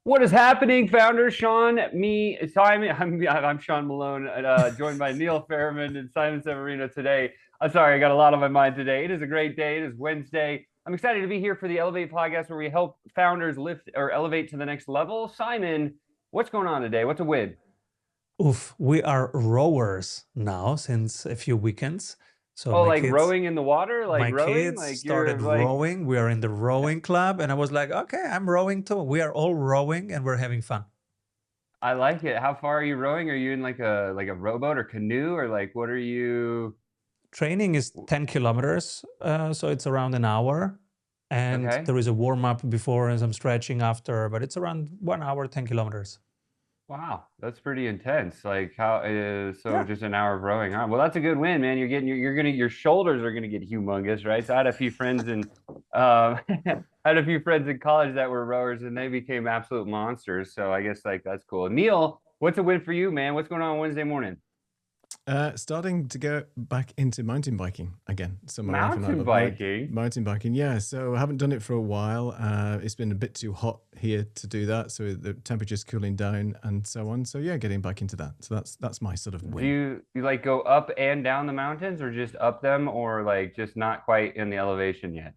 What is happening, founder Sean, Simon? I'm Sean Malone, joined by Neil Fairmont and Simon Severino today. I'm sorry, I got a lot on my mind today. It is a great day. It is Wednesday. I'm excited to be here for the Elevate podcast, where we help founders lift or elevate to the next level. Simon, what's going on today? What's a win? Oof, we are rowers now since a few weekends. So Oh, like rowing in the water, like my rowing, kids like started you're like. rowing. We are in the rowing club, and I was like, okay, I'm rowing too. We are all rowing, and we're having fun. I like it. How far are you rowing? Are you in like a rowboat or canoe, or like what are you? Training is 10 kilometers, so it's around an hour. And Okay. there is a warm up before and some stretching after, but it's around 1 hour, 10 kilometers. Wow, that's pretty intense. Like how so Yeah. just an hour of rowing. All right. Well, that's a good win, man. Your shoulders are gonna get humongous, right? So I had a few friends in I had a few friends in college that were rowers and they became absolute monsters. So I guess like that's cool. Neil, what's a win for you, man? What's going on Wednesday morning? Starting to go back into mountain biking again. So my wife and I Mountain love biking. mountain biking. Yeah, so I haven't done it for a while. It's been a bit too hot here to do that, so the temperature's cooling down and so on. So yeah, getting back into that. So that's my sort of Do win. you like go up and down the mountains or just up them or like just not quite in the elevation yet?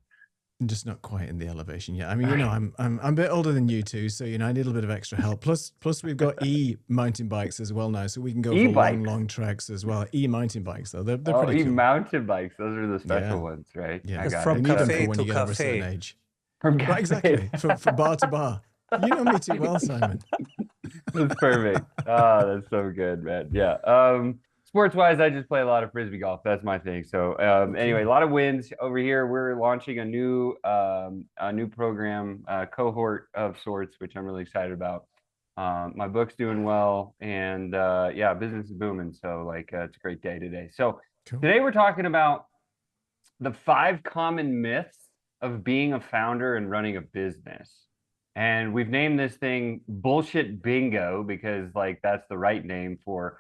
I'm just not quite in the elevation yet. I mean, I'm a bit older than you two, so I need a little bit of extra help. Plus we've got mountain bikes as well now, so we can go for E-bikes. long treks as well. Mountain bikes though, they're Oh, pretty cool. mountain bikes. Those are the Yeah, special ones, right? yeah. I That's got You from it. need them cafe for when to you get over a certain cafe. age. From Right, cafe. exactly. From bar to bar. You know me too well, Simon. That's perfect. Oh, that's so good, man. Yeah. Sports wise, I just play a lot of frisbee golf. That's my thing. So anyway, Cool. a lot of wins over here. We're launching a new program, cohort of sorts, which I'm really excited about. My book's doing well, and yeah, business is booming. So like, it's a great day today. So Cool. today we're talking about the 5 common myths of being a founder and running a business. And we've named this thing bullshit bingo because like that's the right name for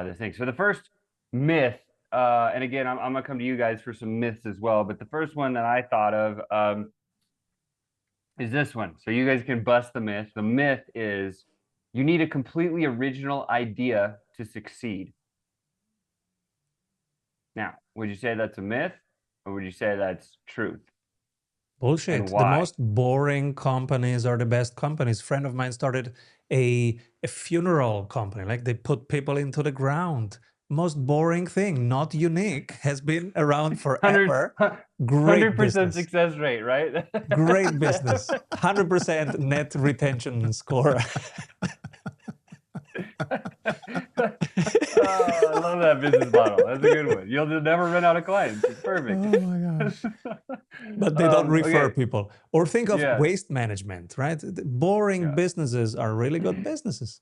this thing. So the first myth, and again, I'm gonna come to you guys for some myths as well, but the first one that I thought of is this one. So you guys can bust the myth. The myth is you need a completely original idea to succeed. Now, would you say that's a myth or would you say that's truth? And Bullshit. The why? most boring companies are the best companies. Friend of mine started a funeral company. Like they put people into the ground. Most boring thing, not unique, has been around 100 forever. Great 100% business. success rate, right? Great business. 100% net retention score. Oh, I love that business model. That's a good one. You'll just never run out of clients. It's perfect. Oh my gosh. But they don't refer Okay. people. Or think of Yeah. waste management, right? The boring Yeah. businesses are really good businesses.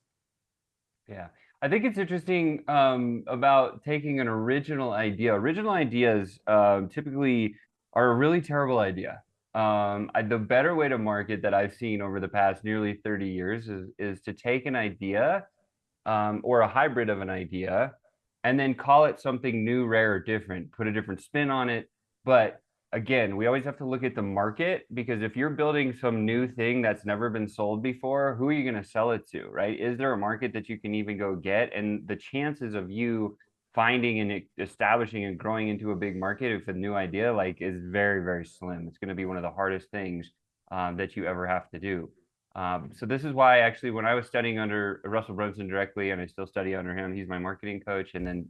Yeah. I think it's interesting about taking an original idea. Original ideas typically are a really terrible idea. The better way to market that I've seen over the past nearly 30 years is to take an idea or a hybrid of an idea and then call it something new, rare, or different, put a different spin on it. But again, we always have to look at the market because if you're building some new thing that's never been sold before, who are you going to sell it to, right? Is there a market that you can even go get? And the chances of you finding and establishing and growing into a big market with a new idea like is very, very slim. It's going to be one of the hardest things that you ever have to do. So this is why actually when I was studying under Russell Brunson directly, and I still study under him, he's my marketing coach, and then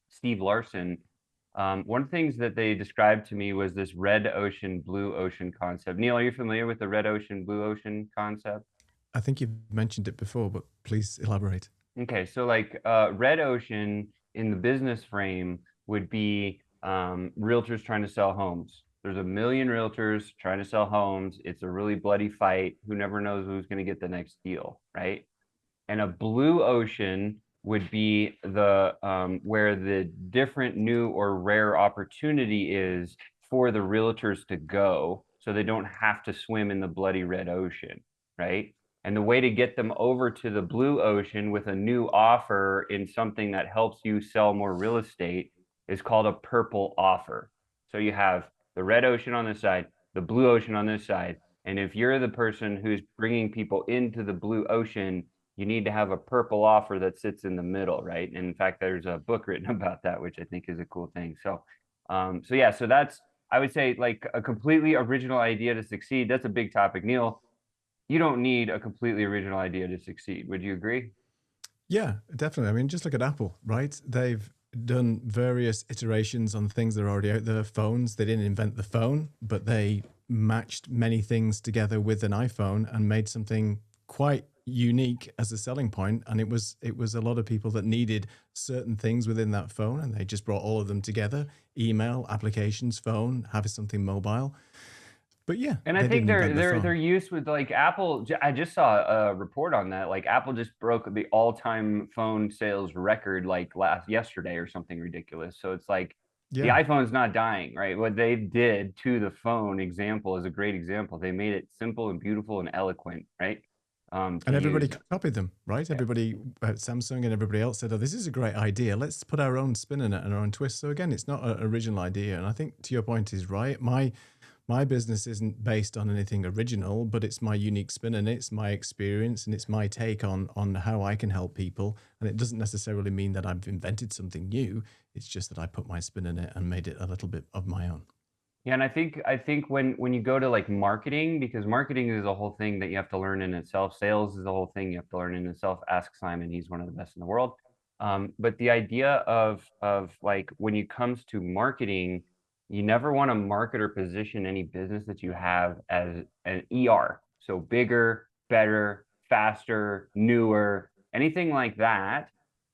Steve Larson, one of the things that they described to me was this red ocean, blue ocean concept. Neil, are you familiar with the red ocean, blue ocean concept? I think you've mentioned it before, but please elaborate. Okay, so like red ocean in the business frame would be realtors trying to sell homes. There's a million realtors trying to sell homes. It's a really bloody fight. Who never knows who's going to get the next deal, right? And a blue ocean would be the where the different new or rare opportunity is for the realtors to go so they don't have to swim in the bloody red ocean, right? And the way to get them over to the blue ocean with a new offer in something that helps you sell more real estate is called a purple offer. So you have the red ocean on this side, the blue ocean on this side. And if you're the person who's bringing people into the blue ocean, you need to have a purple offer that sits in the middle, right? And in fact, there's a book written about that, which I think is a cool thing. So, so that's, I would say, like a completely original idea to succeed. That's a big topic. Neil, you don't need a completely original idea to succeed. Would you agree? Yeah, definitely. I mean, just look at Apple, right? They've done various iterations on things that are already out there. Phones, they didn't invent the phone, but they matched many things together with an iPhone and made something quite unique as a selling point. And it was a lot of people that needed certain things within that phone, and they just brought all of them together: email, applications, phone, have something mobile. But yeah, And I think they're used with like Apple. I just saw a report on that. Like Apple just broke the all-time phone sales record like yesterday or something ridiculous. So it's like the iPhone's not dying, right? What they did to the phone example is a great example. They made it simple and beautiful and eloquent, right? And everybody copied them, right? Everybody, Samsung and everybody else said, "Oh, this is a great idea. Let's put our own spin in it and our own twist." So again, it's not an original idea. And I think to your point is right. My business isn't based on anything original, but it's my unique spin in it. It's my experience and it's my take on how I can help people. And it doesn't necessarily mean that I've invented something new. It's just that I put my spin in it and made it a little bit of my own. Yeah, and I think when you go to like marketing, because marketing is a whole thing that you have to learn in itself. Sales is a whole thing you have to learn in itself. Ask Simon; he's one of the best in the world. But the idea of like when it comes to marketing, you never want to market or position any business that you have as an ER. So bigger, better, faster, newer, anything like that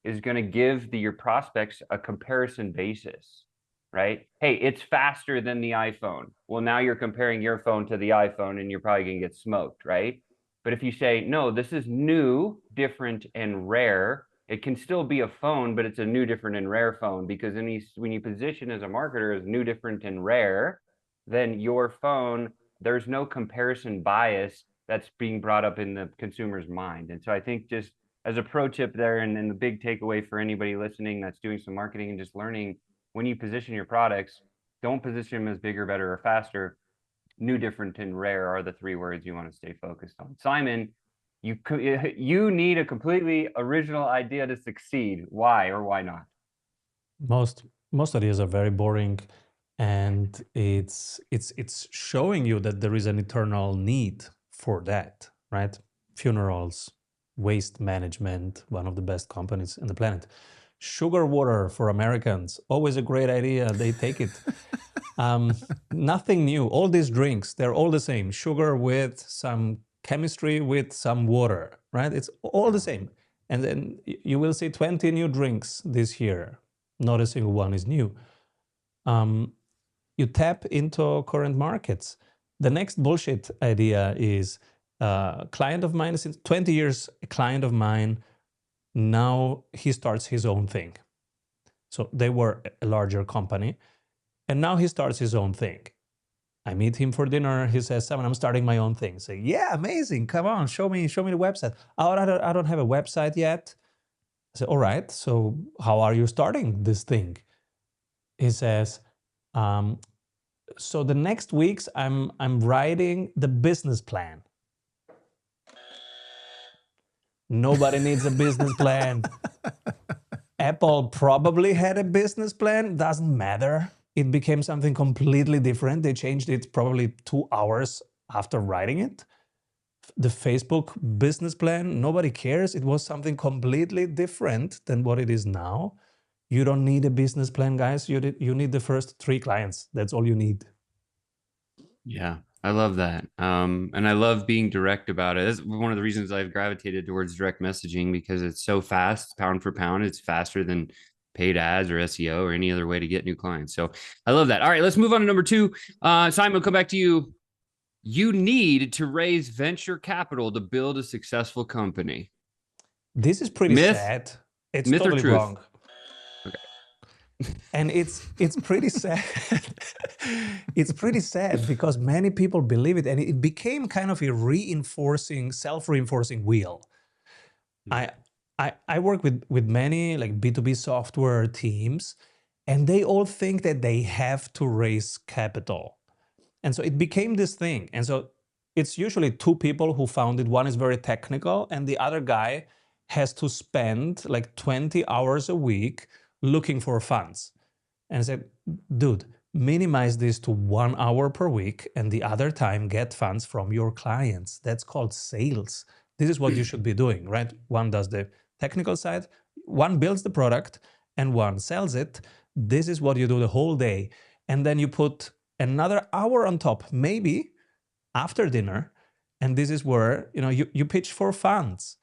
is going to give your prospects a comparison basis, right? Hey, it's faster than the iPhone. Well, now you're comparing your phone to the iPhone and you're probably going to get smoked, right? But if you say, no, this is new, different, and rare, it can still be a phone, but it's a new, different, and rare phone, because when you position as a marketer as new, different, and rare, then your phone, there's no comparison bias that's being brought up in the consumer's mind. And so I think just as a pro tip there, and the big takeaway for anybody listening that's doing some marketing and just learning, when you position your products, don't position them as bigger, better, or faster. New, different, and rare are the three words you want to stay focused on. Simon, you need a completely original idea to succeed. Why or why not? Most ideas are very boring, and it's showing you that there is an eternal need for that, right? Funerals, waste management, one of the best companies in the planet. Sugar water for Americans, always a great idea. They take it. Nothing new. All these drinks, they're all the same. Sugar with some chemistry with some water, right? It's all the same. And then you will see 20 new drinks this year. Not a single one is new. You tap into current markets. The next bullshit idea is client of mine, since 20 years, a client of mine, now he starts his own thing. So they were a larger company, and now he starts his own thing. I meet him for dinner. He says, "Simon, I'm starting my own thing." I say, "Yeah, amazing. Come on, show me the website." "Oh, I don't have a website yet." I say, "All right. So how are you starting this thing?" He says, "So the next weeks I'm writing the business plan." Nobody needs a business plan. Apple probably had a business plan. Doesn't matter. It became something completely different. They changed it probably 2 hours after writing it. The Facebook business plan, nobody cares. It was something completely different than what it is now. You don't need a business plan, guys. You need the first 3 clients. That's all you need. Yeah, I love that. And I love being direct about it. That's one of the reasons I've gravitated towards direct messaging, because it's so fast, pound for pound. It's faster than paid ads or SEO or any other way to get new clients. So I love that. All right, let's move on to number 2. Simon, we'll come back to you. You need to raise venture capital to build a successful company. This is pretty sad. It's myth totally or truth? wrong. And it's pretty sad. It's pretty sad because many people believe it, and it became kind of a self-reinforcing wheel. I work with many like B2B software teams, and they all think that they have to raise capital. And so it became this thing. And so it's usually two people who found it. One is very technical, and the other guy has to spend like 20 hours a week looking for funds. And I said, dude, minimize this to 1 hour per week, and the other time get funds from your clients. That's called sales. This is what you should be doing, right? One does the technical side, one builds the product, and one sells it. This is what you do the whole day. And then you put another hour on top, maybe after dinner, and this is where you pitch for funds.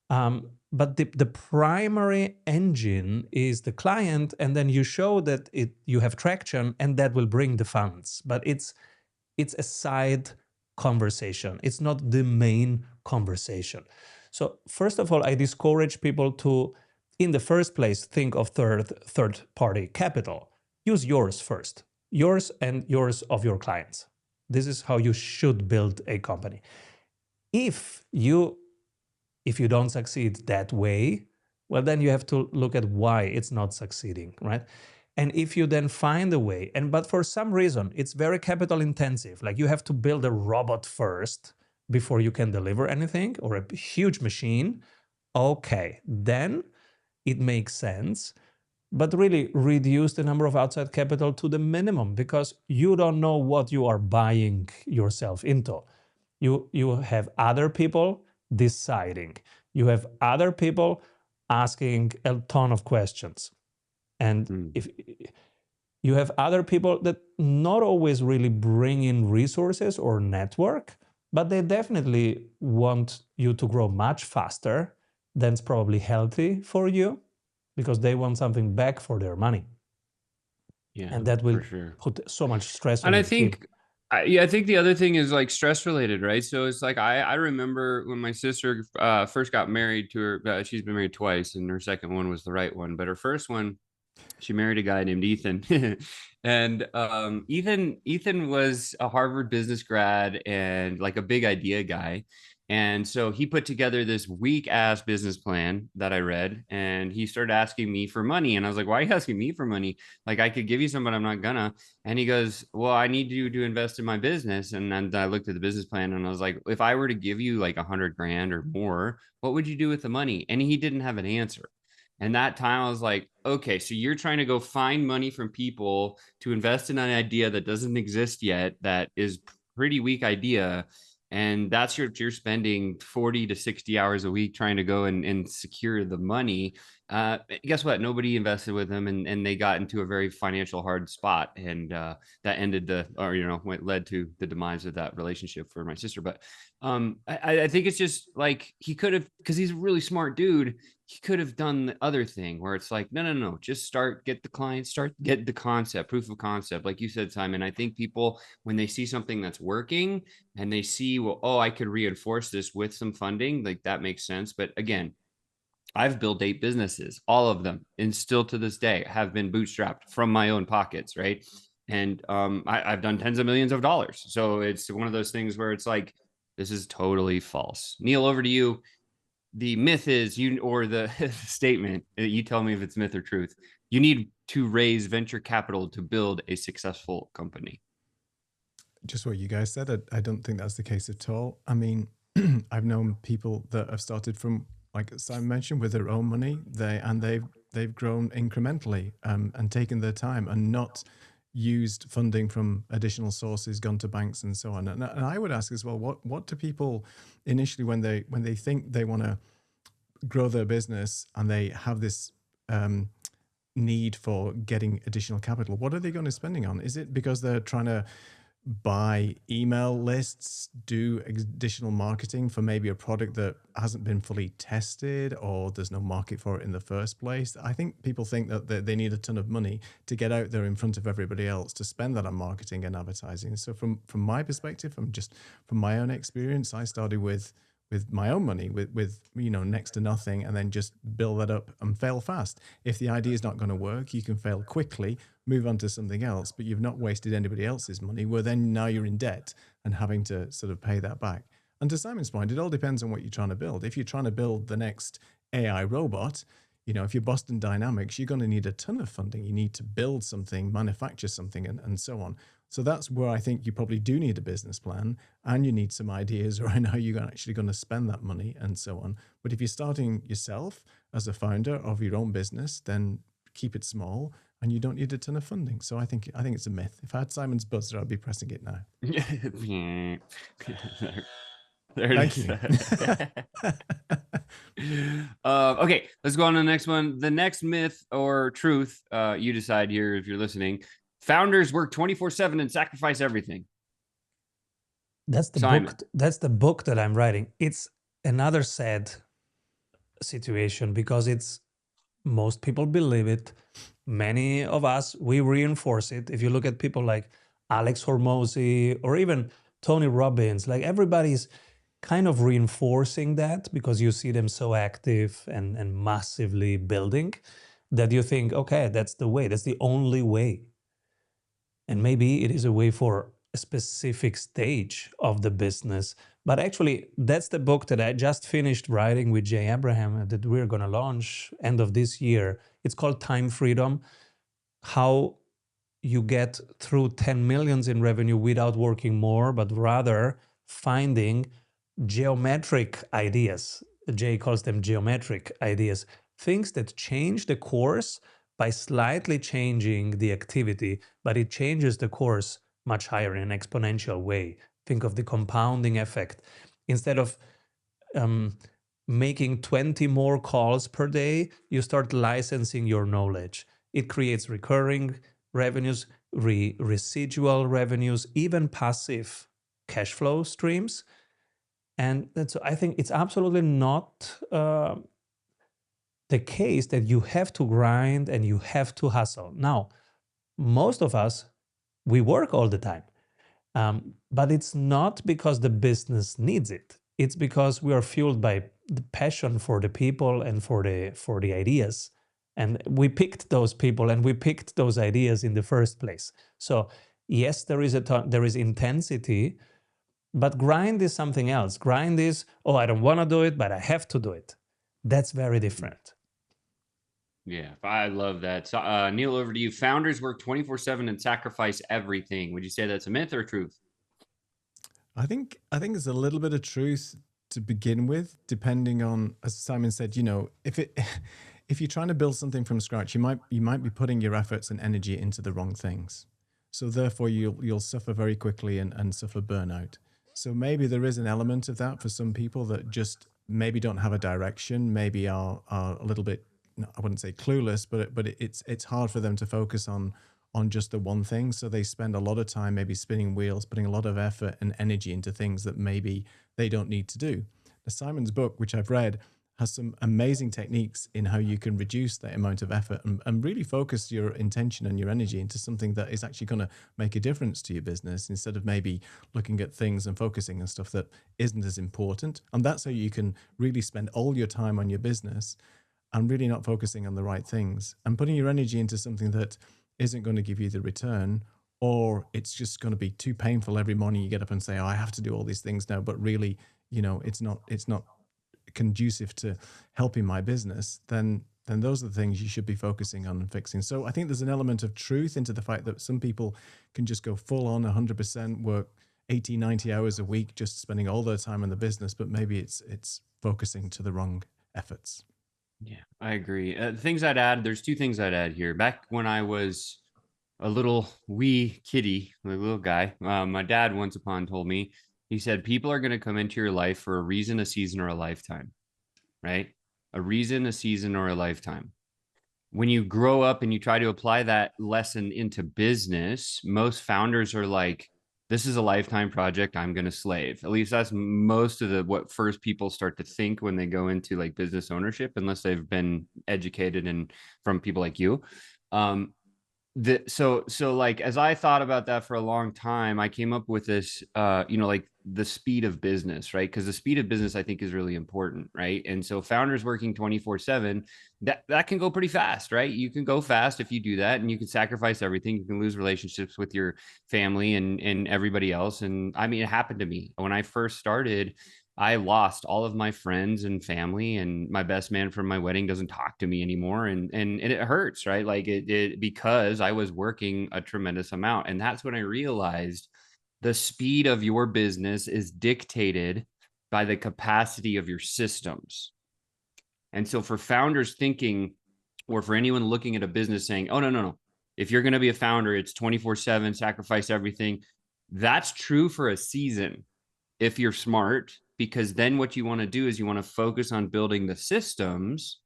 But the primary engine is the client, and then you show that you have traction, and that will bring the funds. But it's a side conversation. It's not the main conversation. So first of all, I discourage people to, in the first place, think of third-party capital. Use yours first, yours and yours of your clients. This is how you should build a company. If you don't succeed that way, well, then you have to look at why it's not succeeding, right? And if you then find a way, but for some reason, it's very capital intensive, like you have to build a robot first before you can deliver anything, or a huge machine, okay, then it makes sense. But really reduce the number of outside capital to the minimum, because you don't know what you are buying yourself into. You have other people deciding. You have other people asking a ton of questions. And if you have other people that not always really bring in resources or network, but they definitely want you to grow much faster, then it's probably healthy for you, because they want something back for their money. Yeah, and that will for sure. put so much stress on And I your team. think, I think the other thing is like stress related, right? So it's like I remember when my sister first got married to her. She's been married twice, and her second one was the right one. But her first one, she married a guy named Ethan, and Ethan was a Harvard business grad and like a big idea guy. And so he put together this weak ass business plan that I read, and he started asking me for money. And I was like, why are you asking me for money? Like, I could give you some, but I'm not gonna. And he goes, well, I need you to invest in my business. And then I looked at the business plan, and I was like, if I were to give you like 100 grand or more, what would you do with the money? And he didn't have an answer. And that time I was like, okay, so you're trying to go find money from people to invest in an idea that doesn't exist yet, that is pretty weak idea. And that's you're spending 40 to 60 hours a week trying to go and secure the money. Guess what? Nobody invested with him, and they got into a very financial hard spot. And that ended led to the demise of that relationship for my sister. But I think it's just like he could have, because he's a really smart dude. He could have done the other thing where it's like, no, just start, get the client, get the concept, proof of concept. Like you said, Simon, I think people, when they see something that's working and they see, well, oh, I could reinforce this with some funding, like that makes sense. But again, I've built 8 businesses, all of them, and still to this day have been bootstrapped from my own pockets, right? And I've done tens of millions of dollars. So it's one of those things where it's like, this is totally false. Neil, over to you. The myth is or the statement, you tell me if it's myth or truth. You need to raise venture capital to build a successful company. Just what you guys said, I don't think that's the case at all. I mean, I've known people that have started from, like Simon mentioned, with their own money. They've grown incrementally and taken their time and not used funding from additional sources, gone to banks and so on. And I would ask as well, what do people initially, when they think they want to grow their business and they have this need for getting additional capital, what are they going to spending on? Is it because they're trying to buy email lists, do additional marketing for maybe a product that hasn't been fully tested, or there's no market for it in the first place? I think people think that they need a ton of money to get out there in front of everybody else to spend that on marketing and advertising. So from my perspective, from my own experience, I started with my own money, with next to nothing, and then just build that up and fail fast. If the idea is not going to work, you can fail quickly, move on to something else, but you've not wasted anybody else's money, where then now you're in debt and having to sort of pay that back. And to Simon's point, it all depends on what you're trying to build. If you're trying to build the next AI robot, if you're Boston Dynamics, you're going to need a ton of funding. You need to build something, manufacture something, and so on. So that's where I think you probably do need a business plan, and you need some ideas around how you're actually going to spend that money and so on. But if you're starting yourself as a founder of your own business, then keep it small, and you don't need a ton of funding. So I think it's a myth. If I had Simon's buzzer, I'd be pressing it now. There it Thank is. you. Okay, let's go on to the next one. The next myth or truth, you decide here if you're listening. Founders work 24/7 and sacrifice everything. That's the Simon. book. That's the book that I'm writing. It's another sad situation because most people believe it. Many of us, we reinforce it. If you look at people like Alex Hormozy or even Tony Robbins, like everybody's kind of reinforcing that because you see them so active and massively building that you think, okay, that's the way, that's the only way. And maybe it is a way for a specific stage of the business. But actually, that's the book that I just finished writing with Jay Abraham that we're going to launch end of this year. It's called Time Freedom, how you get through 10 millions in revenue without working more, but rather finding geometric ideas. Jay calls them geometric ideas, things that change the course by slightly changing the activity, but it changes the course much higher in an exponential way. Think of the compounding effect. Instead of making 20 more calls per day, you start licensing your knowledge. It creates recurring revenues, residual revenues, even passive cash flow streams. And so I think it's absolutely not the case that you have to grind and you have to hustle. Now, most of us, we work all the time, but it's not because the business needs it. It's because we are fueled by the passion for the people and for the ideas. And we picked those people and we picked those ideas in the first place. So yes, there is intensity, but grind is something else. Grind is, oh, I don't want to do it, but I have to do it. That's very different. Yeah, I love that. So, Neil, over to you. Founders work 24/7 and sacrifice everything. Would you say that's a myth or truth? I think there's a little bit of truth to begin with, depending on, as Simon said, if you're trying to build something from scratch, you might be putting your efforts and energy into the wrong things. So therefore you'll suffer very quickly and suffer burnout. So maybe there is an element of that for some people that just maybe don't have a direction, maybe are a little bit, I wouldn't say clueless, but it's hard for them to focus on just the one thing. So they spend a lot of time maybe spinning wheels, putting a lot of effort and energy into things that maybe they don't need to do. Now, Simon's book, which I've read, has some amazing techniques in how you can reduce that amount of effort and really focus your intention and your energy into something that is actually going to make a difference to your business, instead of maybe looking at things and focusing on stuff that isn't as important. And that's how you can really spend all your time on your business and really not focusing on the right things and putting your energy into something that isn't going to give you the return, or it's just going to be too painful every morning you get up and say, oh, I have to do all these things now, but really, it's not conducive to helping my business, then those are the things you should be focusing on and fixing. So I think there's an element of truth into the fact that some people can just go full on 100%, work 80, 90 hours a week, just spending all their time on the business, but maybe it's focusing to the wrong efforts. Yeah, I agree. Things I'd add, there's two things I'd add here. Back when I was a little wee kitty, a little guy, my dad once upon told me, he said, people are going to come into your life for a reason, a season, or a lifetime, right? A reason, a season, or a lifetime. When you grow up and you try to apply that lesson into business, most founders are like, this is a lifetime project, I'm going to slave. At least that's most of what first people start to think when they go into like business ownership, unless they've been educated and from people like you. So like, as I thought about that for a long time, I came up with this, like the speed of business, right? Because the speed of business, I think, is really important, right? And so founders working 24/7, that can go pretty fast, right? You can go fast if you do that, and you can sacrifice everything. You can lose relationships with your family and everybody else. And I mean, it happened to me when I first started. I lost all of my friends and family, and my best man from my wedding doesn't talk to me anymore. And it hurts, right? Like it because I was working a tremendous amount. And that's when I realized the speed of your business is dictated by the capacity of your systems. And so for founders thinking, or for anyone looking at a business saying, oh, no. If you're going to be a founder, it's 24/7, sacrifice everything. That's true for a season if you're smart, because then what you want to do is you want to focus on building the systems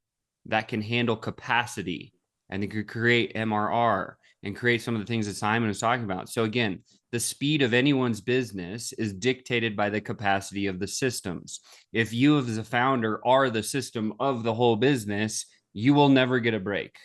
that can handle capacity, and they could create MRR and create some of the things that Simon was talking about. So again, the speed of anyone's business is dictated by the capacity of the systems. If you as a founder are the system of the whole business, you will never get a break.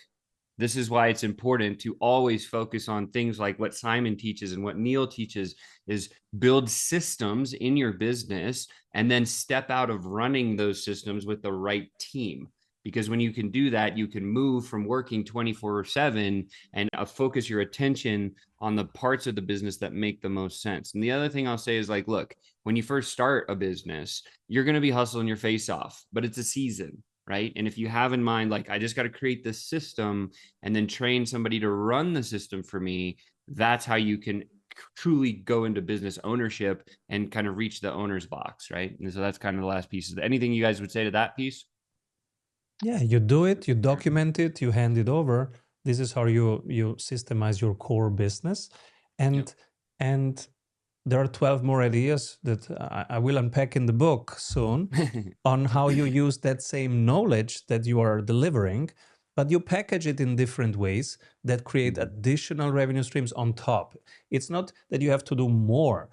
This is why it's important to always focus on things like what Simon teaches and what Neil teaches, is build systems in your business and then step out of running those systems with the right team. Because when you can do that, you can move from working 24/7 and focus your attention on the parts of the business that make the most sense. And the other thing I'll say is like, look, when you first start a business, you're going to be hustling your face off, but it's a season, right? And if you have in mind, like, I just got to create this system and then train somebody to run the system for me, that's how you can truly go into business ownership and kind of reach the owner's box, right? And so that's kind of the last piece. Anything you guys would say to that piece? Yeah, you do it, you document it, you hand it over. This is how you systemize your core business. And and there are 12 more ideas that I will unpack in the book soon on how you use that same knowledge that you are delivering, but you package it in different ways that create additional revenue streams on top. It's not that you have to do more,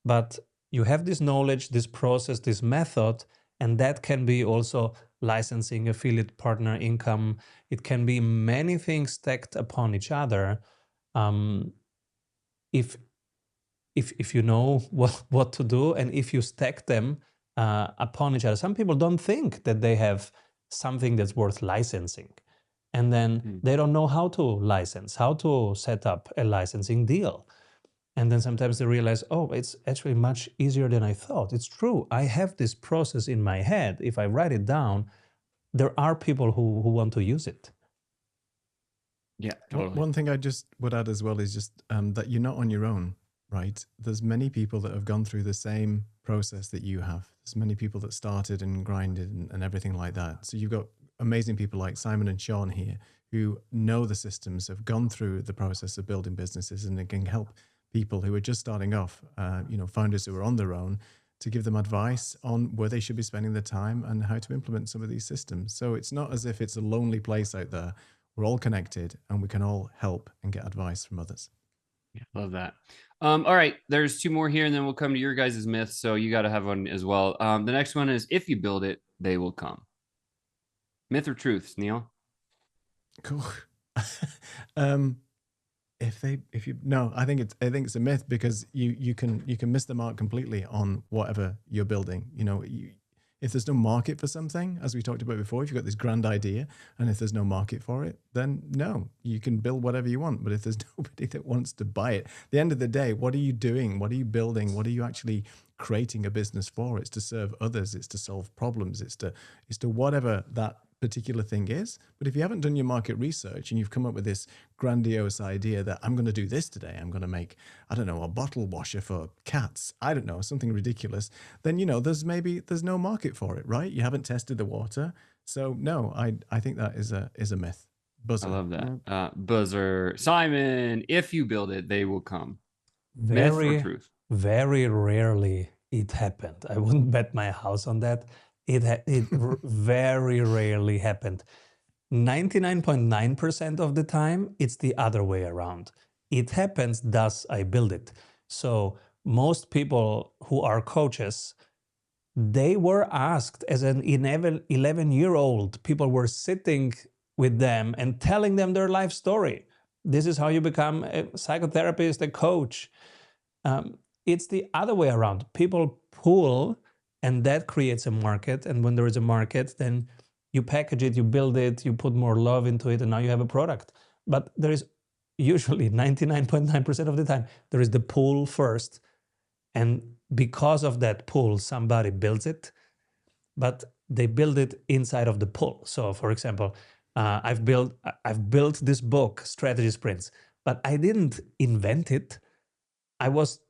but you have this knowledge, this process, this method, and that can be also licensing, affiliate partner income. It can be many things stacked upon each other. If you know what to do, and if you stack them upon each other. Some people don't think that they have something that's worth licensing, and then they don't know how to license, how to set up a licensing deal. And then sometimes they realize, oh, it's actually much easier than I thought. It's true. I have this process in my head. If I write it down, there are people who want to use it. Yeah, totally. One thing I just would add as well is just that you're not on your own, right? There's many people that have gone through the same process that you have. There's many people that started and grinded and everything like that. So you've got amazing people like Simon and Sean here who know the systems, have gone through the process of building businesses, and they can help people who are just starting off, founders who are on their own, to give them advice on where they should be spending their time and how to implement some of these systems. So it's not as if it's a lonely place out there. We're all connected and we can all help and get advice from others. Yeah, love that. All right, there's 2 more here, and then we'll come to your guys' myths. So you got to have one as well. The next one is, if you build it, they will come. Myth or truths, Neil? Cool. I think it's a myth, because you can miss the mark completely on whatever you're building. If there's no market for something, as we talked about before, if you've got this grand idea and if there's no market for it, then no, you can build whatever you want. But if there's nobody that wants to buy it, at the end of the day, what are you doing? What are you building? What are you actually creating a business for? It's to serve others. It's to solve problems. It's to whatever that particular thing is. But if you haven't done your market research and you've come up with this grandiose idea that I'm going to do this today, I'm going to make, I don't know, a bottle washer for cats, I don't know, something ridiculous, then, there's no market for it, right? You haven't tested the water. So no, I think that is a myth. Buzzer. I love that. Buzzer. Simon, if you build it, they will come. Very, myth or truth? Very rarely it happened. I wouldn't bet my house on that. It very rarely happened. 99.9% of the time, it's the other way around. It happens, thus I build it. So most people who are coaches, they were asked as an 11-year-old, people were sitting with them and telling them their life story. This is how you become a psychotherapist, a coach. It's the other way around. People pull, and that creates a market. And when there is a market, then you package it, you build it, you put more love into it, and now you have a product. But there is usually 99.9% of the time, there is the pull first. And because of that pull, somebody builds it, but they build it inside of the pull. So, for example, I've built this book, Strategy Sprints, but I didn't invent it. I was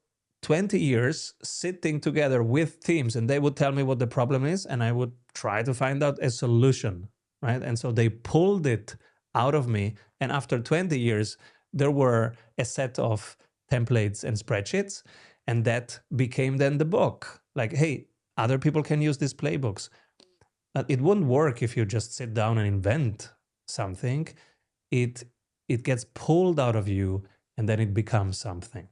20 years sitting together with teams, and they would tell me what the problem is, and I would try to find out a solution, right? And so they pulled it out of me, and after 20 years, there were a set of templates and spreadsheets, and that became then the book. Like, hey, other people can use these playbooks. But it wouldn't work if you just sit down and invent something. It gets pulled out of you, and then it becomes something.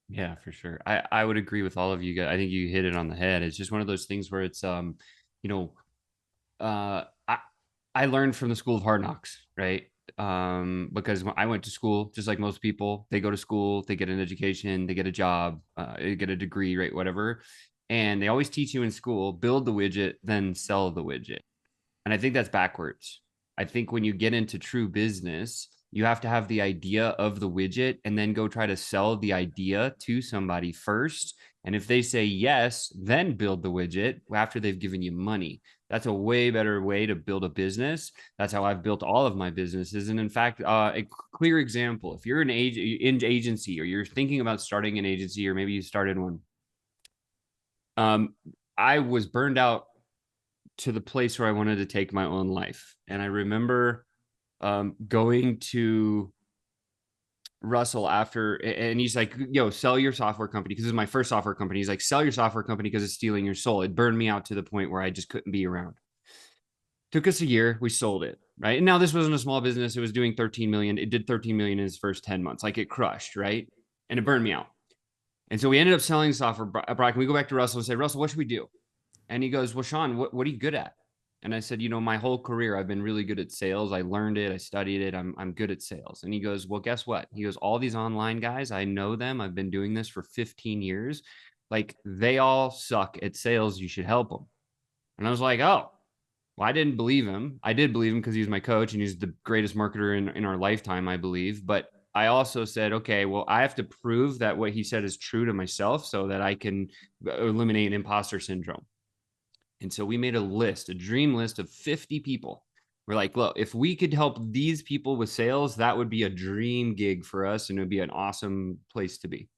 Yeah, for sure. I would agree with all of you guys. I think you hit it on the head. It's just one of those things where it's you know, I learned from the school of hard knocks, right? Because when I went to school, just like most people, they go to school, they get an education, they get a job, they get a degree, right? Whatever. And they always teach you in school, build the widget, then sell the widget. And I think that's backwards. I think when you get into true business, you have to have the idea of the widget and then go try to sell the idea to somebody first. And if they say yes, then build the widget after they've given you money. That's a way better way to build a business. That's how I've built all of my businesses. And in fact, a clear example, if you're an agency or you're thinking about starting an agency, or maybe you started one, I was burned out to the place where I wanted to take my own life. And I remember going to Russell after, and he's like, yo, sell your software company, because this is my first software company. He's like, sell your software company because it's stealing your soul. It burned me out to the point where I just couldn't be around. Took us a year, we sold it, right? And now this wasn't a small business. It was doing 13 million. It did 13 million in its first 10 months. Like, it crushed, right? And it burned me out. And so we ended up selling the software. Brock, we go back to Russell and say, Russell, what should we do? And he goes, well, Sean, what are you good at? And I said, you know, my whole career, I've been really good at sales. I learned it. I studied it. I'm good at sales. And he goes, well, guess what? He goes, all these online guys, I know them. I've been doing this for 15 years. Like, they all suck at sales. You should help them. And I was like, oh, well, I didn't believe him. I did believe him because he's my coach and he's the greatest marketer in our lifetime, I believe. But I also said, okay, well, I have to prove that what he said is true to myself so that I can eliminate imposter syndrome. And so we made a list, a dream list of 50 people. We're like, look, if we could help these people with sales, that would be a dream gig for us, and it would be an awesome place to be.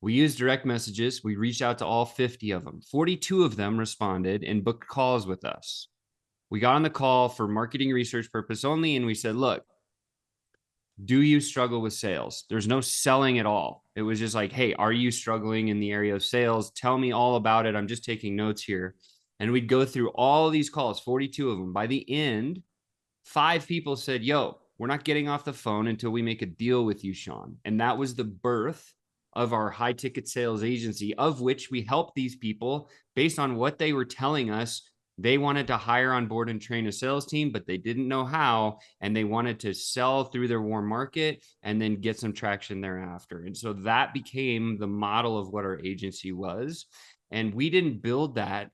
We used direct messages. We reached out to all 50 of them. 42 of them responded and booked calls with us. We got on the call for marketing research purpose only, and we said, look, do you struggle with sales? There's no selling at all. It was just like, hey, are you struggling in the area of sales? Tell me all about it. I'm just taking notes here. And we'd go through all of these calls, 42 of them. By the end, 5 people said, yo, we're not getting off the phone until we make a deal with you, Sean. And that was the birth of our high ticket sales agency, of which we helped these people based on what they were telling us. They wanted to hire on board and train a sales team, but they didn't know how. And they wanted to sell through their warm market and then get some traction thereafter. And so that became the model of what our agency was. And we didn't build that.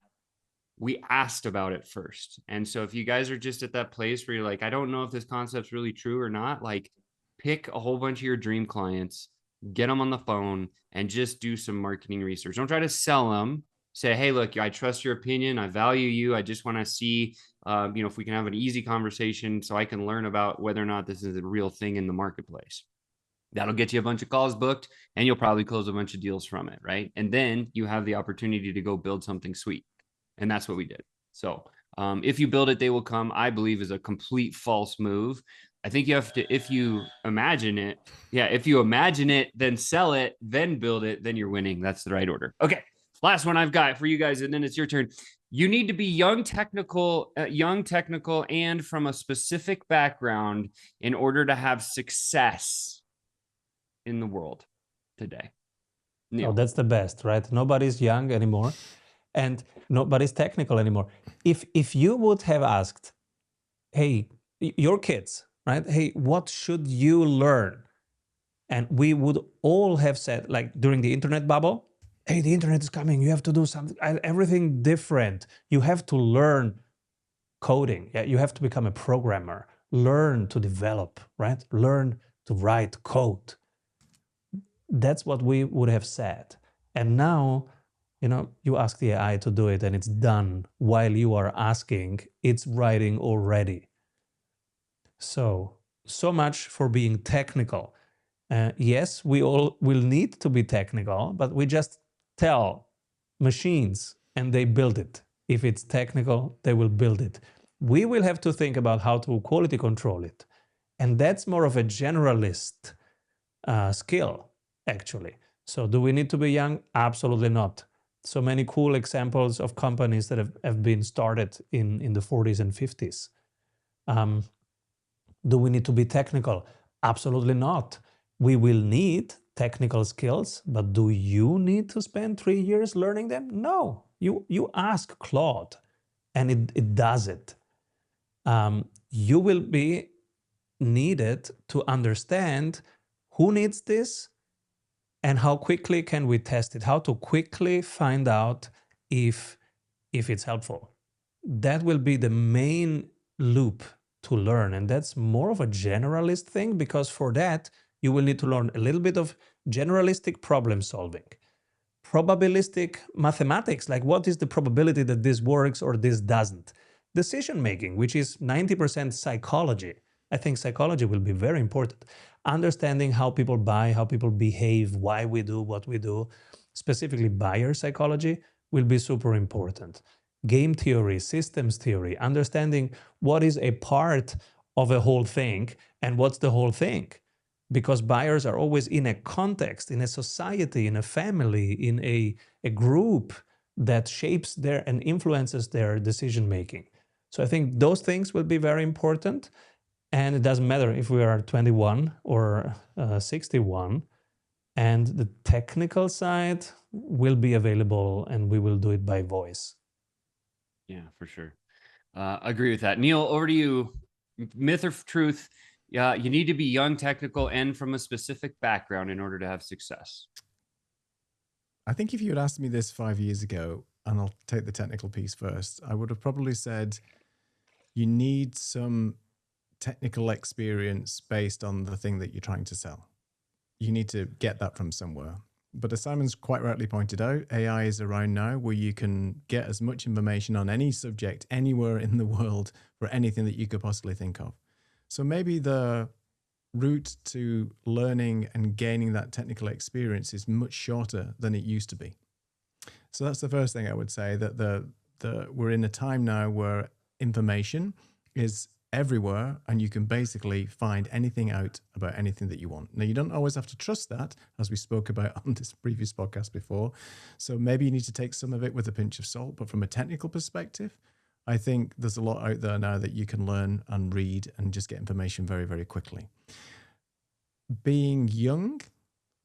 We asked about it first. And so if you guys are just at that place where you're like, I don't know if this concept's really true or not, like, pick a whole bunch of your dream clients, get them on the phone, and just do some marketing research. Don't try to sell them. Say, hey, look, I trust your opinion. I value you. I just want to see, if we can have an easy conversation so I can learn about whether or not this is a real thing in the marketplace. That'll get you a bunch of calls booked, and you'll probably close a bunch of deals from it, right? And then you have the opportunity to go build something sweet. And that's what we did. So if you build it, they will come, I believe, is a complete false move. I think you have to, if you imagine it, then sell it, then build it, then you're winning. That's the right order. Okay, last one I've got for you guys, and then it's your turn. You need to be young, technical, and from a specific background in order to have success in the world today. Neil. Oh, that's the best, right? Nobody's young anymore. And nobody's technical anymore. If you would have asked, hey, your kids, right? Hey, what should you learn? And we would all have said, like during the internet bubble, hey, the internet is coming. You have to do something, everything different. You have to learn coding. Yeah, you have to become a programmer. Learn to develop, right? Learn to write code. That's what we would have said. And now, you ask the AI to do it and it's done while you are asking, it's writing already. So much for being technical. Yes, we all will need to be technical, but we just tell machines and they build it. If it's technical, they will build it. We will have to think about how to quality control it. And that's more of a generalist skill, actually. So do we need to be young? Absolutely not. So many cool examples of companies that have been started in the 40s and 50s. Do we need to be technical? Absolutely not. We will need technical skills, but do you need to spend 3 years learning them? No. You ask Claude, and it does it. You will be needed to understand who needs this and how quickly can we test it, how to quickly find out if it's helpful. That will be the main loop to learn. And that's more of a generalist thing, because for that, you will need to learn a little bit of generalistic problem solving, probabilistic mathematics, like what is the probability that this works or this doesn't, decision making, which is 90% psychology. I think psychology will be very important. Understanding how people buy, how people behave, why we do what we do, specifically buyer psychology, will be super important. Game theory, systems theory, understanding what is a part of a whole thing and what's the whole thing. Because buyers are always in a context, in a society, in a family, in a group that shapes their and influences their decision making. So I think those things will be very important. And it doesn't matter if we are 21 or 61. And the technical side will be available and we will do it by voice. Yeah, for sure. Agree with that. Neil, over to you. Myth or truth? Yeah, you need to be young, technical, and from a specific background in order to have success. I think if you had asked me this 5 years ago, and I'll take the technical piece first, I would have probably said you need some technical experience based on the thing that you're trying to sell. You need to get that from somewhere. But as Simon's quite rightly pointed out, AI is around now where you can get as much information on any subject anywhere in the world for anything that you could possibly think of. So maybe the route to learning and gaining that technical experience is much shorter than it used to be. So that's the first thing I would say, that we're in a time now where information is everywhere and you can basically find anything out about anything that you want. Now, you don't always have to trust that, as we spoke about on this previous podcast before. So maybe you need to take some of it with a pinch of salt. But from a technical perspective, I think there's a lot out there now that you can learn and read and just get information very, very quickly. Being young,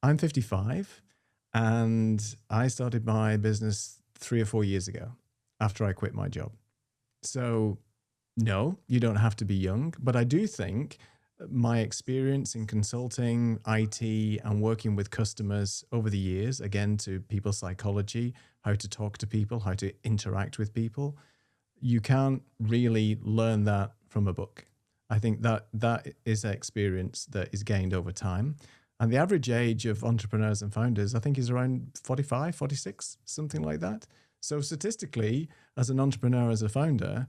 I'm 55 and I started my business 3 or 4 years ago after I quit my job. So no, you don't have to be young, but I do think my experience in consulting, IT, and working with customers over the years, again, to people's psychology, how to talk to people, how to interact with people, you can't really learn that from a book. I think that is an experience that is gained over time. And the average age of entrepreneurs and founders, I think, is around 45, 46, something like that. So statistically, as an entrepreneur, as a founder,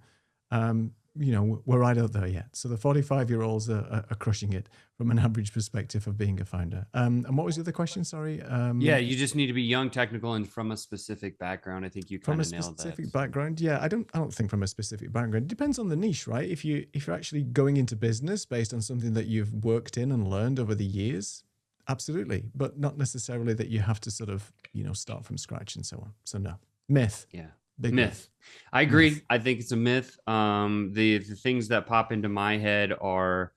we're right out there yet. So the 45-year-olds are crushing it from an average perspective of being a founder. And what was the other question? Sorry. Yeah, you just need to be young, technical, and from a specific background. I think you kind of nailed that. From a specific background, yeah. I don't think from a specific background. It depends on the niche, right? If you're actually going into business based on something that you've worked in and learned over the years, absolutely. But not necessarily that you have to sort of start from scratch and so on. So no, myth. Yeah. Big myth. I agree. Myth. I think it's a myth. The things that pop into my head are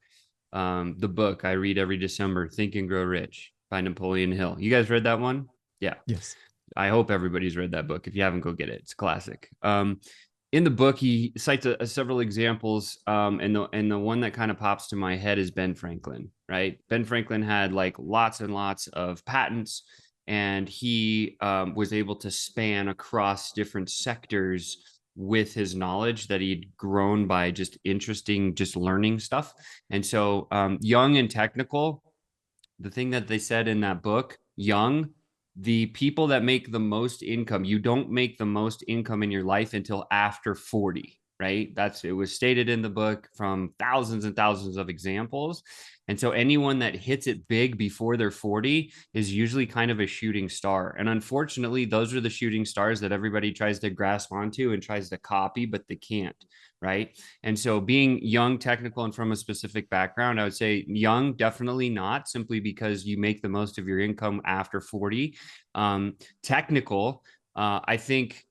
the book I read every December, Think and Grow Rich by Napoleon Hill. You guys read that one? Yeah. Yes. I hope everybody's read that book. If you haven't, go get it. It's a classic. In the book, he cites several examples, and the one that kind of pops to my head is Ben Franklin, right? Ben Franklin had like lots and lots of patents, and he was able to span across different sectors with his knowledge that he'd grown by just learning stuff. And so young and technical, the thing that they said in that book, young, the people that make the most income, you don't make the most income in your life until after 40, right? It was stated in the book from thousands and thousands of examples. And so anyone that hits it big before they're 40 is usually kind of a shooting star. And unfortunately, those are the shooting stars that everybody tries to grasp onto and tries to copy, but they can't, right? And so being young, technical, and from a specific background, I would say young, definitely not, simply because you make the most of your income after 40. Technical, I think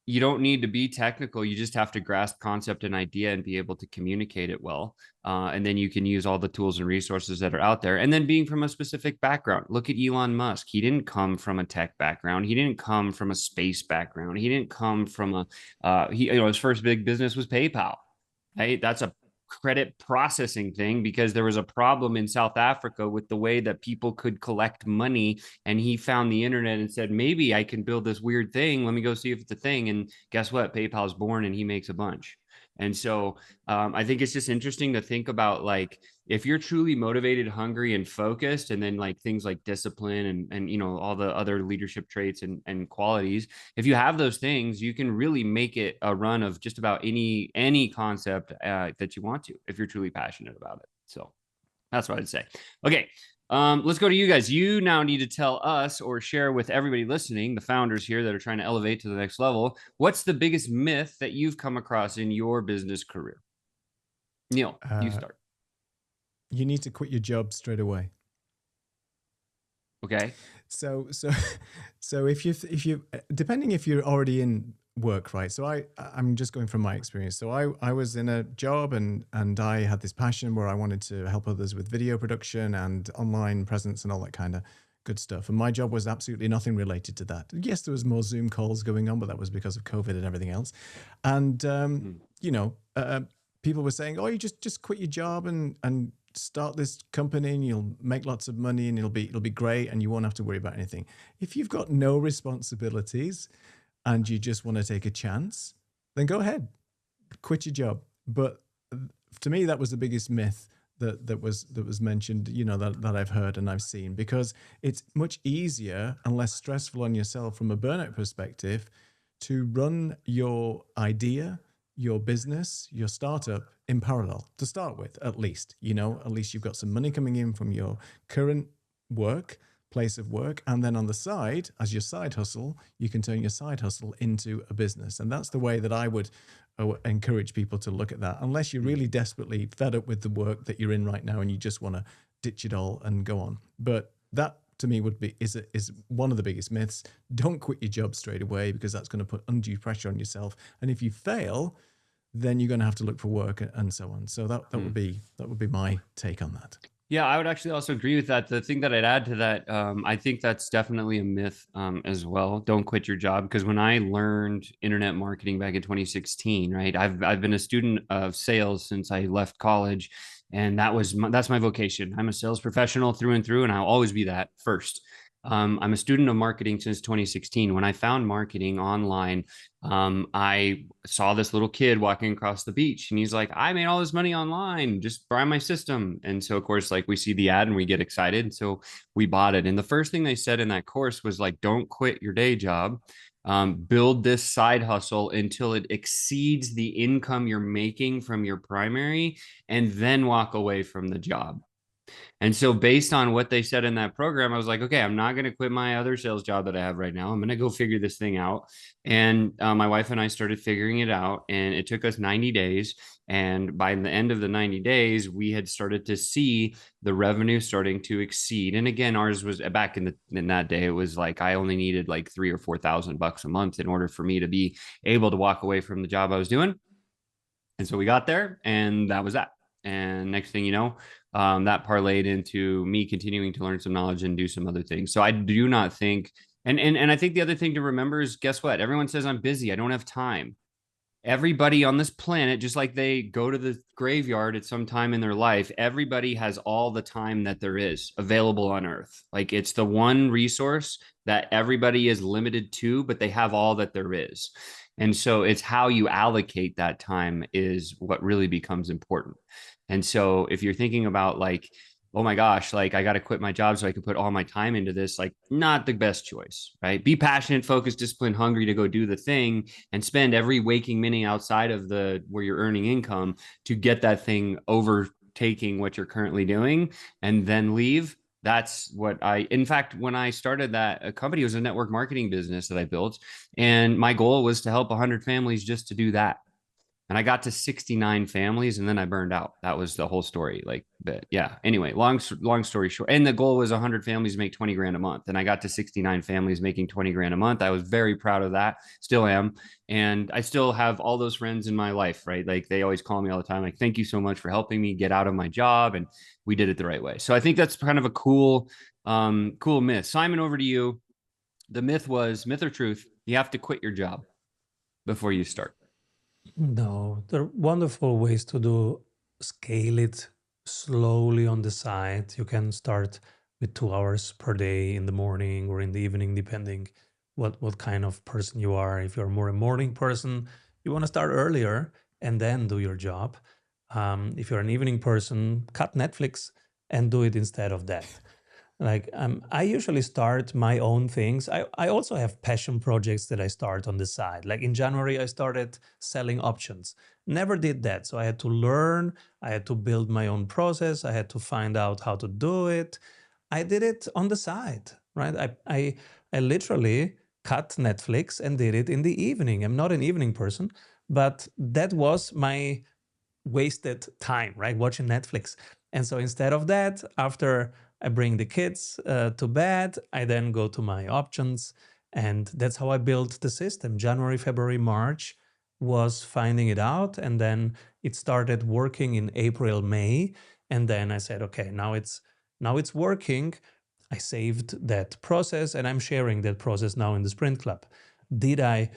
you don't need to be technical. You just have to grasp concept and idea and be able to communicate it well. And then you can use all the tools and resources that are out there. And then being from a specific background. Look at Elon Musk. He didn't come from a tech background. He didn't come from a space background. He didn't come from his first big business was PayPal. Right? That's a credit processing thing because there was a problem in South Africa with the way that people could collect money. And he found the internet and said, maybe I can build this weird thing. Let me go see if it's a thing. And guess what? PayPal's born and he makes a bunch. And so I think it's just interesting to think about, like, if you're truly motivated, hungry, and focused, and then like things like discipline and all the other leadership traits and qualities, if you have those things, you can really make it a run of just about any concept that you want to, if you're truly passionate about it. So that's what I'd say. Okay. Let's go to you guys. You now need to tell us or share with everybody listening, the founders here that are trying to elevate to the next level, what's the biggest myth that you've come across in your business career? Neil, you start. You need to quit your job straight away. Okay. So if you depending if you're already in work, right? So I'm just going from my experience. So I was in a job and I had this passion where I wanted to help others with video production and online presence and all that kind of good stuff. And my job was absolutely nothing related to that. Yes, there was more Zoom calls going on, but that was because of COVID and everything else. And people were saying, "Oh, you just quit your job and start this company and you'll make lots of money and it'll be great and you won't have to worry about anything." If you've got no responsibilities and you just want to take a chance, then go ahead, quit your job. But to me, that was the biggest myth that was mentioned, that I've heard and I've seen, because it's much easier and less stressful on yourself from a burnout perspective to run your idea, your business, your startup in parallel to start with, at least. At least you've got some money coming in from your current place of work, and then on the side, as your side hustle, you can turn your side hustle into a business. And that's the way that I would encourage people to look at that, unless you're really desperately fed up with the work that you're in right now and you just want to ditch it all and go on. But that, to me, is one of the biggest myths. Don't quit your job straight away, because that's going to put undue pressure on yourself. And if you fail, then you're going to have to look for work and so on. So that would be my take on that. Yeah, I would actually also agree with that. The thing that I'd add to that, I think that's definitely a myth as well. Don't quit your job, because when I learned internet marketing back in 2016, right, I've been a student of sales since I left college, and that's my vocation. I'm a sales professional through and through, and I'll always be that first. I'm a student of marketing since 2016. When I found marketing online, I saw this little kid walking across the beach, and he's like, "I made all this money online, just buy my system." And so, of course, like, we see the ad and we get excited. So we bought it. And the first thing they said in that course was like, don't quit your day job. Build this side hustle until it exceeds the income you're making from your primary, and then walk away from the job. And so based on what they said in that program, I was like, okay, I'm not going to quit my other sales job that I have right now. I'm going to go figure this thing out. And my wife and I started figuring it out, and it took us 90 days. And by the end of the 90 days, we had started to see the revenue starting to exceed. And again, ours was back in that day, it was like, I only needed like $3,000 or $4,000 a month in order for me to be able to walk away from the job I was doing. And so we got there, and that was that. And next thing you know, that parlayed into me continuing to learn some knowledge and do some other things. So I do not think, and I think the other thing to remember is, guess what? Everyone says I'm busy, I don't have time. Everybody on this planet, just like they go to the graveyard at some time in their life, everybody has all the time that there is available on Earth. Like, it's the one resource that everybody is limited to, but they have all that there is. And so it's how you allocate that time is what really becomes important. And so if you're thinking about, like, oh my gosh, like I got to quit my job so I can put all my time into this. Like, not the best choice, right? Be passionate, focused, disciplined, hungry to go do the thing, and spend every waking minute outside of the where you're earning income to get that thing overtaking what you're currently doing, and then leave. That's what in fact, when I started that company, it was a network marketing business that I built. And my goal was to help 100 families just to do that. And I got to 69 families and then I burned out. That was the whole story. Like, but yeah. Anyway, long story short. And the goal was 100 families make 20 grand a month. And I got to 69 families making 20 grand a month. I was very proud of that. Still am. And I still have all those friends in my life, right? Like they always call me all the time, like, thank you so much for helping me get out of my job. And we did it the right way. So I think that's kind of a cool myth. Simon, over to you. The myth or truth, you have to quit your job before you start. No, there are wonderful ways to do scale it slowly on the side. You can start with 2 hours per day in the morning or in the evening, depending what kind of person you are. If you're more a morning person, you want to start earlier and then do your job. If you're an evening person, cut Netflix and do it instead of that. Like I usually start my own things. I also have passion projects that I start on the side. Like in January, I started selling options. Never did that. So I had to learn. I had to build my own process. I had to find out how to do it. I did it on the side, right? I literally cut Netflix and did it in the evening. I'm not an evening person, but that was my wasted time, right? Watching Netflix. And so instead of that, after I bring the kids to bed, I then go to my options. And that's how I built the system. January, February, March was finding it out. And then it started working in April, May. And then I said, okay, now it's working. I saved that process and I'm sharing that process now in the Sprint Club. Does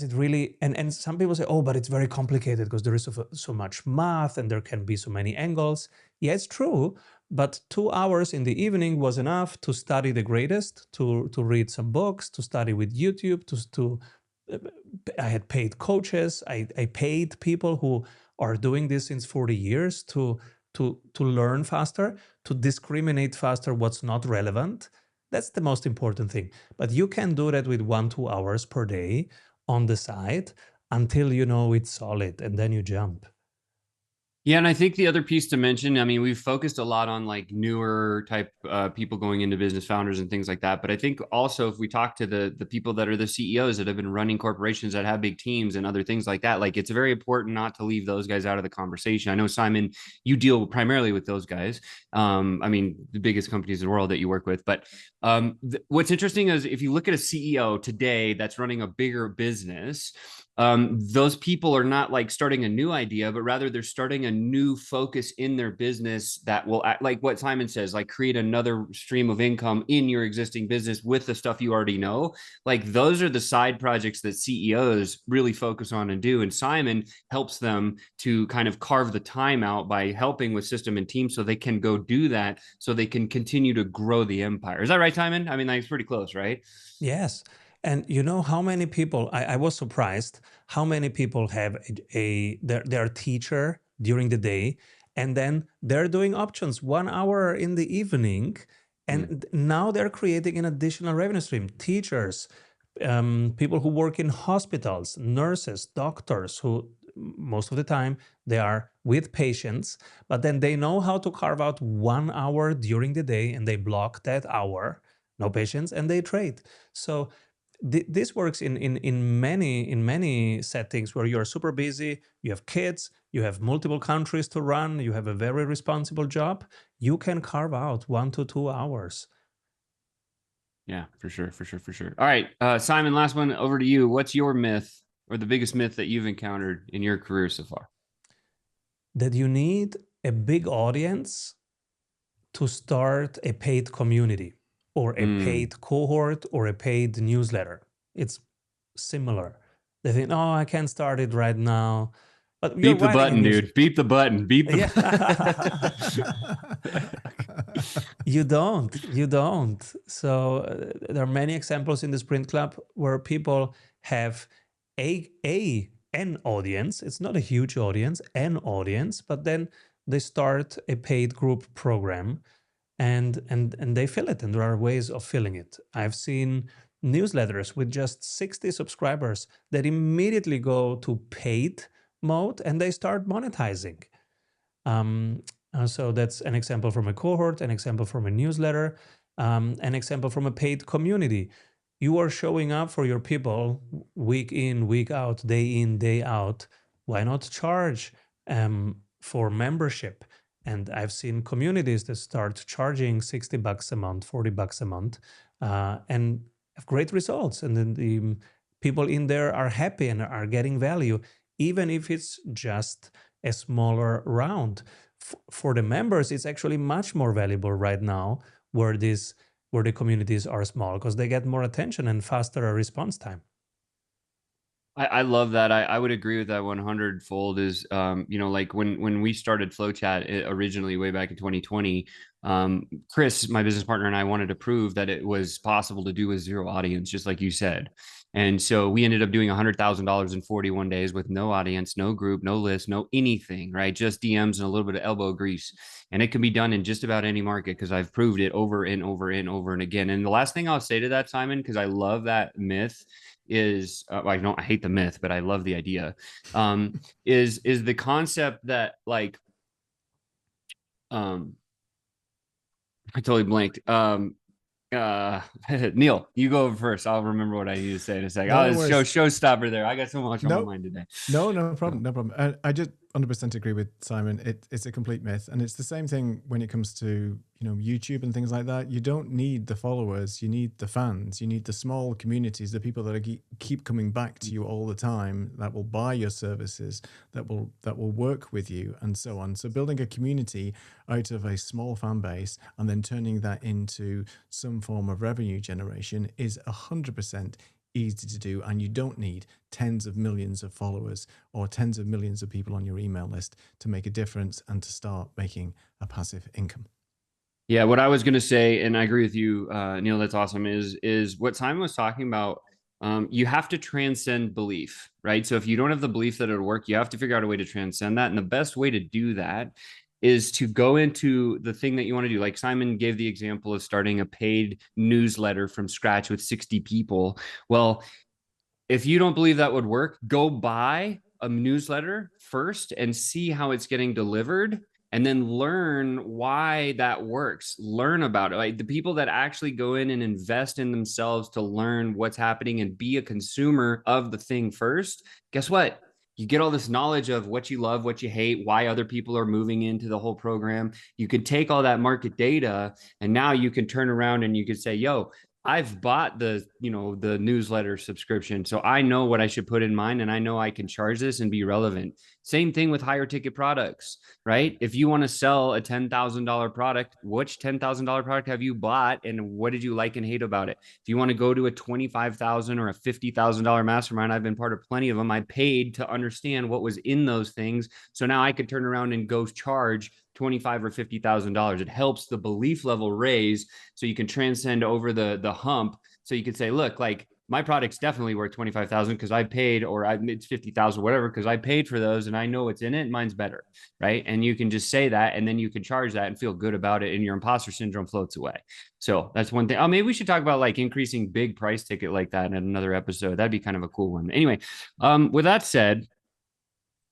it really, and some people say, oh, but it's very complicated because there is so much math and there can be so many angles. Yeah, it's true, but 2 hours in the evening was enough to study the greatest, to read some books, to study with YouTube, I had paid coaches, I paid people who are doing this since 40 years to learn faster, to discriminate faster what's not relevant. That's the most important thing. But you can do that with 1-2 hours per day on the side until you know it's solid, and then you jump. Yeah, and I think the other piece to mention, I mean, we've focused a lot on like newer type people going into business, founders and things like that. But I think also if we talk to the people that are the CEOs that have been running corporations that have big teams and other things like that, like it's very important not to leave those guys out of the conversation. I know, Simon, you deal primarily with those guys. I mean, the biggest companies in the world that you work with. But what's interesting is if you look at a CEO today that's running a bigger business, those people are not like starting a new idea, but rather they're starting a new focus in their business that will act like what Simon says, like create another stream of income in your existing business with the stuff you already know. Like those are the side projects that CEOs really focus on and do. And Simon helps them to kind of carve the time out by helping with system and team so they can go do that, so they can continue to grow the empire. Is that right, Simon? I mean, that's pretty close, right? Yes. And you know how many people, I was surprised how many people have their teacher during the day, and then they're doing options 1 hour in the evening, and now they're creating an additional revenue stream. Teachers, people who work in hospitals, nurses, doctors, who most of the time they are with patients, but then they know how to carve out 1 hour during the day and they block that hour, no patients, and they trade. So this works in many settings where you're super busy, you have kids, you have multiple countries to run, you have a very responsible job. You can carve out 1 to 2 hours. Yeah, for sure. All right, Simon, last one, over to you. What's your myth or the biggest myth that you've encountered in your career so far? That you need a big audience to start a paid community or a paid cohort or a paid newsletter. It's similar. They think, oh, I can't start it right now. But beep the button, dude. Beep the button. Beep the You don't. So there are many examples in the Sprint Club where people have an audience. It's not a huge audience, an audience, but then they start a paid group program and they fill it, and there are ways of filling it. I've seen newsletters with just 60 subscribers that immediately go to paid mode and they start monetizing. So that's an example from a cohort, an example from a newsletter, an example from a paid community. You are showing up for your people week in, week out, day in, day out. Why not charge for membership? And I've seen communities that start charging $60 a month, $40 a month, and have great results. And then the people in there are happy and are getting value, even if it's just a smaller round. For the members, it's actually much more valuable right now where the communities are small, because they get more attention and faster response time. I love that. I would agree with that 100-fold. Is like when we started FlowChat originally way back in 2020, Chris, my business partner, and I wanted to prove that it was possible to do with zero audience, just like you said. And so we ended up doing $100,000 in 41 days with no audience, no group, no list, no anything, right? Just DMs and a little bit of elbow grease. And it can be done in just about any market, because I've proved it over and over and over and again. And the last thing I'll say to that, Simon, because I love that myth, is I hate the myth, but I love the idea, is the concept that like I totally blanked. Neil, you go over first. I'll remember what I need to say in a second. No, it's showstopper there. I got so much on my mind today. No problem. I just 100% agree with Simon. It's a complete myth, and it's the same thing when it comes to YouTube and things like that. You don't need the followers, you need the fans, you need the small communities, the people that keep coming back to you all the time, that will buy your services, that will work with you, and so on. So building a community out of a small fan base and then turning that into some form of revenue generation is 100% easy to do, and you don't need tens of millions of followers or tens of millions of people on your email list to make a difference and to start making a passive income. Yeah, what I was going to say, and I agree with you, Neil, that's awesome, is what Simon was talking about. You have to transcend belief, right? So if you don't have the belief that it'll work, you have to figure out a way to transcend that. And the best way to do that is to go into the thing that you want to do. Like Simon gave the example of starting a paid newsletter from scratch with 60 people. Well, if you don't believe that would work, go buy a newsletter first and see how it's getting delivered, and then learn why that works. Learn about it. Like the people that actually go in and invest in themselves to learn what's happening and be a consumer of the thing first, guess what? You get all this knowledge of what you love, what you hate, why other people are moving into the whole program. You could take all that market data, and now you can turn around and you could say, yo, I've bought the newsletter subscription, so I know what I should put in mine, and I know I can charge this and be relevant. Same thing with higher ticket products, right? If you want to sell a $10,000 product, which $10,000 product have you bought, and what did you like and hate about it? If you want to go to a $25,000 or a $50,000 mastermind, I've been part of plenty of them. I paid to understand what was in those things, so now I could turn around and go charge $25,000 or $50,000. It helps the belief level raise, so you can transcend over the hump. So you could say, look, like my product's definitely worth $25,000 because I paid, or it's $50,000, whatever, because I paid for those and I know what's in it. And mine's better, right? And you can just say that, and then you can charge that and feel good about it, and your imposter syndrome floats away. So that's one thing. Oh, maybe we should talk about like increasing big price ticket like that in another episode. That'd be kind of a cool one. Anyway, with that said,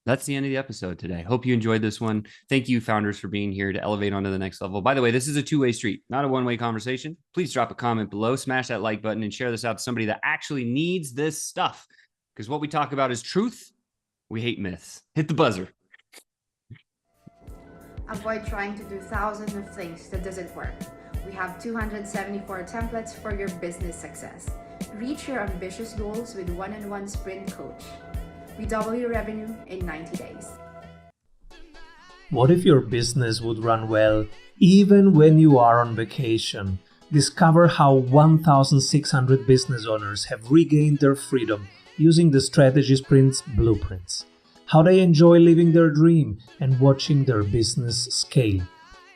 that's the end of the episode today. Hope you enjoyed this one. Thank you, founders, for being here to elevate onto the next level. By the way, this is a two-way street, not a one-way conversation. Please drop a comment below, smash that like button, and share this out to somebody that actually needs this stuff. Because what we talk about is truth. We hate myths. Hit the buzzer. Avoid trying to do thousands of things that doesn't work. We have 274 templates for your business success. Reach your ambitious goals with one-on-one sprint coach. We double your revenue in 90 days. What if your business would run well even when you are on vacation? Discover how 1,600 business owners have regained their freedom using the Strategy Sprints blueprints. How they enjoy living their dream and watching their business scale.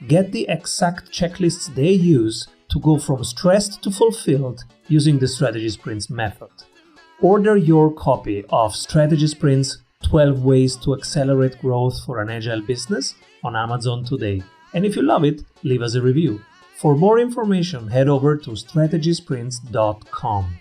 Get the exact checklists they use to go from stressed to fulfilled using the Strategy Sprints method. Order your copy of Strategy Sprints 12 Ways to Accelerate Growth for an Agile Business on Amazon today. And if you love it, leave us a review. For more information, head over to strategysprints.com.